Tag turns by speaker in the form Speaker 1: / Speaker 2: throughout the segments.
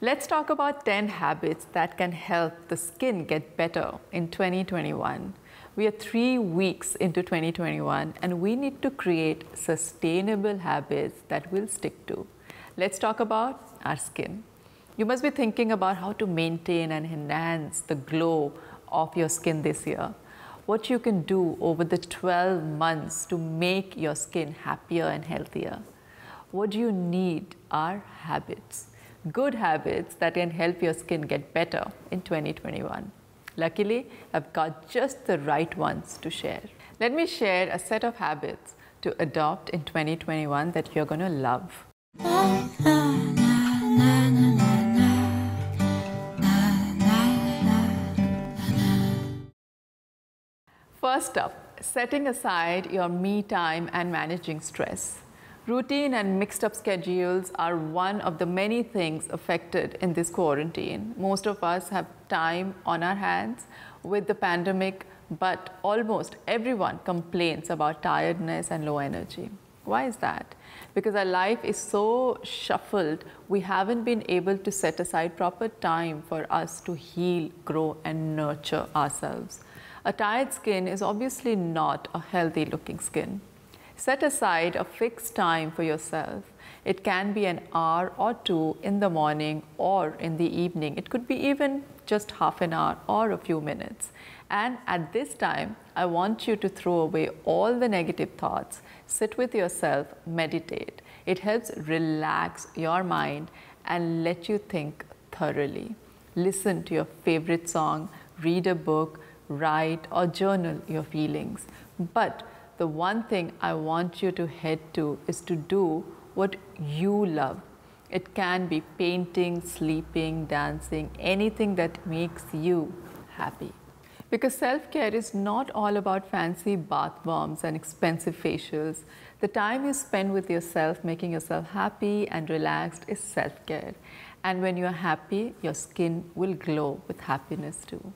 Speaker 1: Let's talk about 10 habits that can help the skin get better in 2021. We are 3 weeks into 2021 and we need to create sustainable habits that we'll stick to. Let's talk about our skin. You must be thinking about how to maintain and enhance the glow of your skin this year. What you can do over the 12 months to make your skin happier and healthier. What you need are habits. Good habits that can help your skin get better in 2021. Luckily, I've got just the right ones to share. Let me share a set of habits to adopt in 2021 that you're going to love. First up, setting aside your me time and managing stress. Routine and mixed up schedules are one of the many things affected in this quarantine. Most of us have time on our hands with the pandemic, but almost everyone complains about tiredness and low energy. Why is that? Because our life is so shuffled, we haven't been able to set aside proper time for us to heal, grow, and nurture ourselves. A tired skin is obviously not a healthy looking skin. Set aside a fixed time for yourself. It can be an hour or two in the morning or in the evening. It could be even just half an hour or a few minutes. And at this time, I want you to throw away all the negative thoughts. Sit with yourself, meditate. It helps relax your mind and let you think thoroughly. Listen to your favorite song, read a book, write or journal your feelings. But the one thing I want you to head to is to do what you love. It can be painting, sleeping, dancing, anything that makes you happy. Because self-care is not all about fancy bath bombs and expensive facials. The time you spend with yourself, making yourself happy and relaxed is self-care. And when you're happy, your skin will glow with happiness too.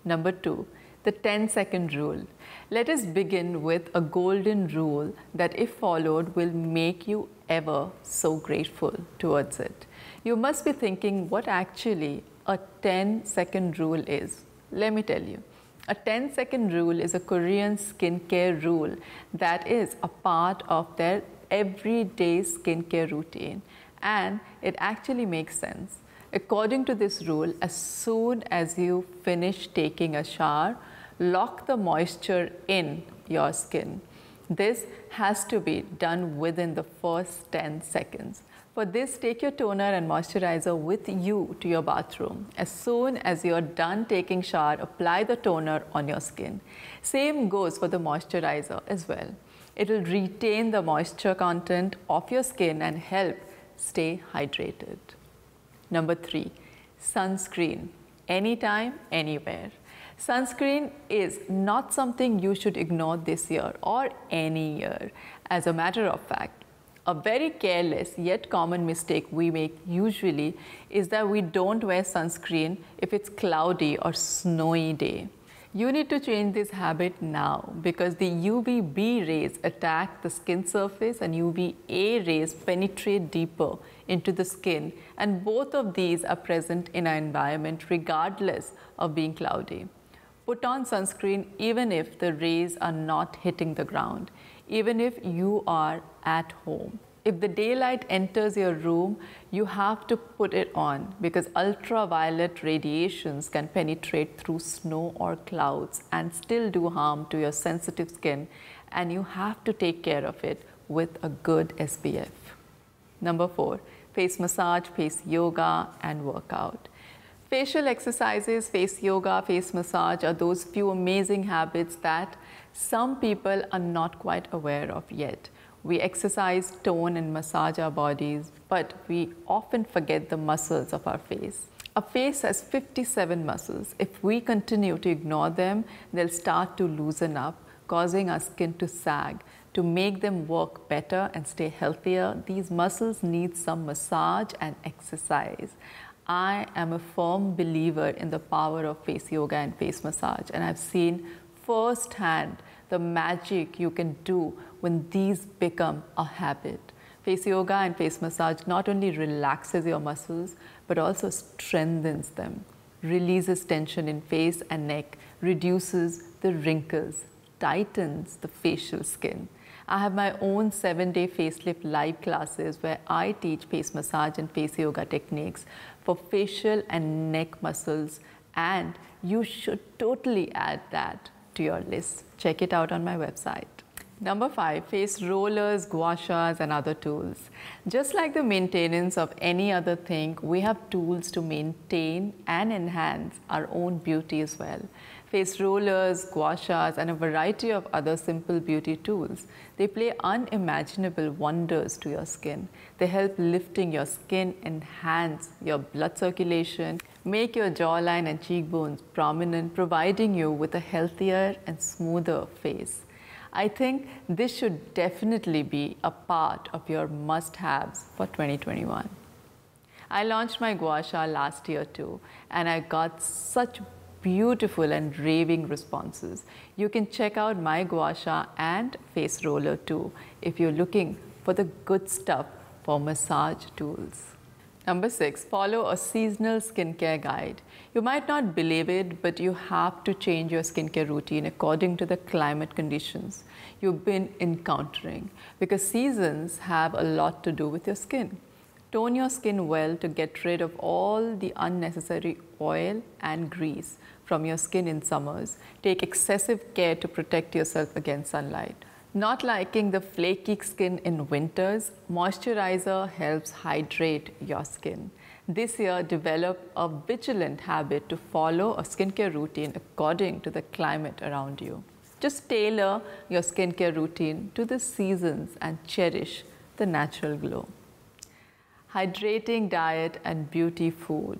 Speaker 1: Number 2. The 10-second rule. Let us begin with a golden rule that if followed will make you ever so grateful towards it. You must be thinking what actually a 10-second rule is. Let me tell you. A 10-second rule is a Korean skincare rule that is a part of their everyday skincare routine, and it actually makes sense. According to this rule, as soon as you finish taking a shower, lock the moisture in your skin. This has to be done within the first 10 seconds. For this, take your toner and moisturizer with you to your bathroom. As soon as you're done taking shower, apply the toner on your skin. Same goes for the moisturizer as well. It will retain the moisture content of your skin and help stay hydrated. Number 3, sunscreen. Anytime, anywhere. Sunscreen is not something you should ignore this year or any year. As a matter of fact, a very careless yet common mistake we make usually is that we don't wear sunscreen if it's cloudy or snowy day. You need to change this habit now because the UVB rays attack the skin surface and UVA rays penetrate deeper into the skin, and both of these are present in our environment regardless of being cloudy. Put on sunscreen even if the rays are not hitting the ground, even if you are at home. If the daylight enters your room, you have to put it on because ultraviolet radiations can penetrate through snow or clouds and still do harm to your sensitive skin, and you have to take care of it with a good SPF. Number 4, face massage, face yoga, and workout. Facial exercises, face yoga, face massage are those few amazing habits that some people are not quite aware of yet. We exercise, tone, and massage our bodies, but we often forget the muscles of our face. Our face has 57 muscles. If we continue to ignore them, they'll start to loosen up, causing our skin to sag. To make them work better and stay healthier, these muscles need some massage and exercise. I am a firm believer in the power of face yoga and face massage, and I've seen firsthand the magic you can do when these become a habit. Face yoga and face massage not only relaxes your muscles, but also strengthens them, releases tension in face and neck, reduces the wrinkles, tightens the facial skin. I have my own 7-day facelift live classes where I teach face massage and face yoga techniques for facial and neck muscles, and you should totally add that to your list. Check it out on my website. Number 5, face rollers, gua shas, and other tools. Just like the maintenance of any other thing, we have tools to maintain and enhance our own beauty as well. Face rollers, gua shas, and a variety of other simple beauty tools. They play unimaginable wonders to your skin. They help lifting your skin, enhance your blood circulation, make your jawline and cheekbones prominent, providing you with a healthier and smoother face. I think this should definitely be a part of your must-haves for 2021. I launched my gua sha last year too, and I got such beautiful and raving responses. You can check out my gua sha and face roller too if you're looking for the good stuff for massage tools. Number 6, follow a seasonal skincare guide. You might not believe it, but you have to change your skincare routine according to the climate conditions you've been encountering, because seasons have a lot to do with your skin. Tone your skin well to get rid of all the unnecessary oil and grease from your skin in summers. Take excessive care to protect yourself against sunlight. Not liking the flaky skin in winters, moisturizer helps hydrate your skin. This year, develop a vigilant habit to follow a skincare routine according to the climate around you. Just tailor your skincare routine to the seasons and cherish the natural glow. Hydrating diet and beauty food.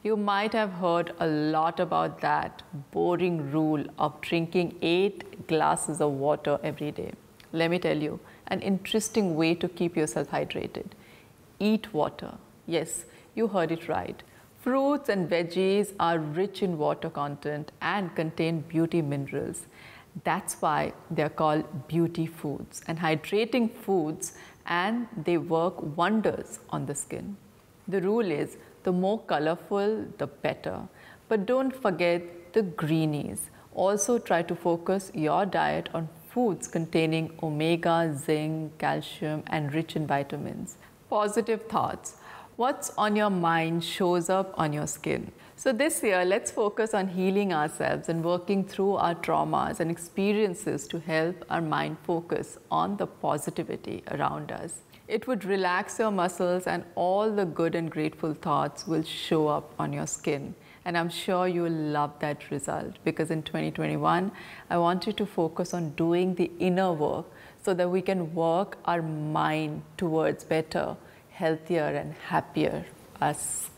Speaker 1: You might have heard a lot about that boring rule of drinking 8 glasses of water every day. Let me tell you, an interesting way to keep yourself hydrated. Eat water. Yes, you heard it right. Fruits and veggies are rich in water content and contain beauty minerals. That's why they're called beauty foods and hydrating foods, and they work wonders on the skin. The rule is, the more colorful, the better. But don't forget the greenies. Also try to focus your diet on foods containing omega, zinc, calcium, and rich in vitamins. Positive thoughts. What's on your mind shows up on your skin. So this year, let's focus on healing ourselves and working through our traumas and experiences to help our mind focus on the positivity around us. It would relax your muscles, and all the good and grateful thoughts will show up on your skin. And I'm sure you'll love that result, because in 2021, I want you to focus on doing the inner work so that we can work our mind towards better, healthier, and happier us.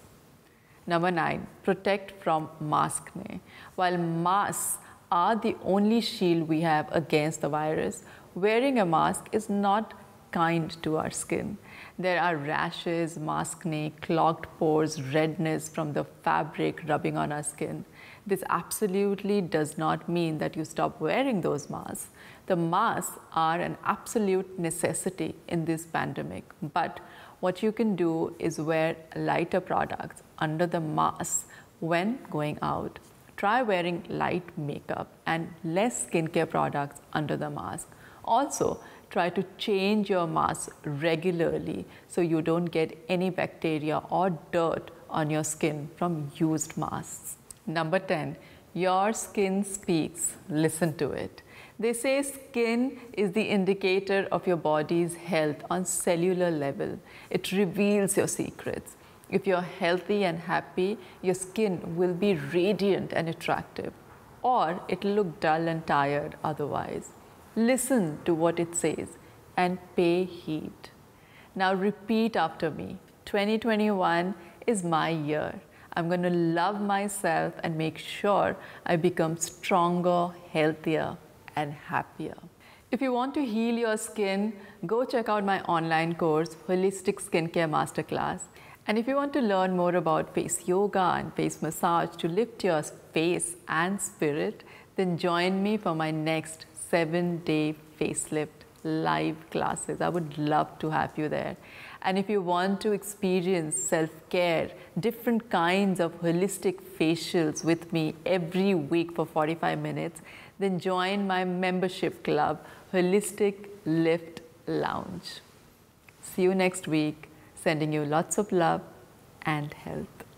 Speaker 1: Number 9, protect from maskne. While masks are the only shield we have against the virus, wearing a mask is not kind to our skin. There are rashes, maskne, clogged pores, redness from the fabric rubbing on our skin. This absolutely does not mean that you stop wearing those masks. The masks are an absolute necessity in this pandemic, but what you can do is wear lighter products under the mask when going out. Try wearing light makeup and less skincare products under the mask. Also, try to change your mask regularly so you don't get any bacteria or dirt on your skin from used masks. Number 10, your skin speaks. Listen to it. They say skin is the indicator of your body's health on cellular level. It reveals your secrets. If you're healthy and happy, your skin will be radiant and attractive, or it'll look dull and tired otherwise. Listen to what it says and pay heed. Now repeat after me. 2021 is my year. I'm going to love myself and make sure I become stronger, healthier, and happier. If you want to heal your skin, go check out my online course, Holistic Skincare Masterclass. And if you want to learn more about face yoga and face massage to lift your face and spirit, then join me for my next 7-day facelift live classes. I would love to have you there. And if you want to experience self-care, different kinds of holistic facials with me every week for 45 minutes, then join my membership club, Holistic Lift Lounge. See you next week, sending you lots of love and health.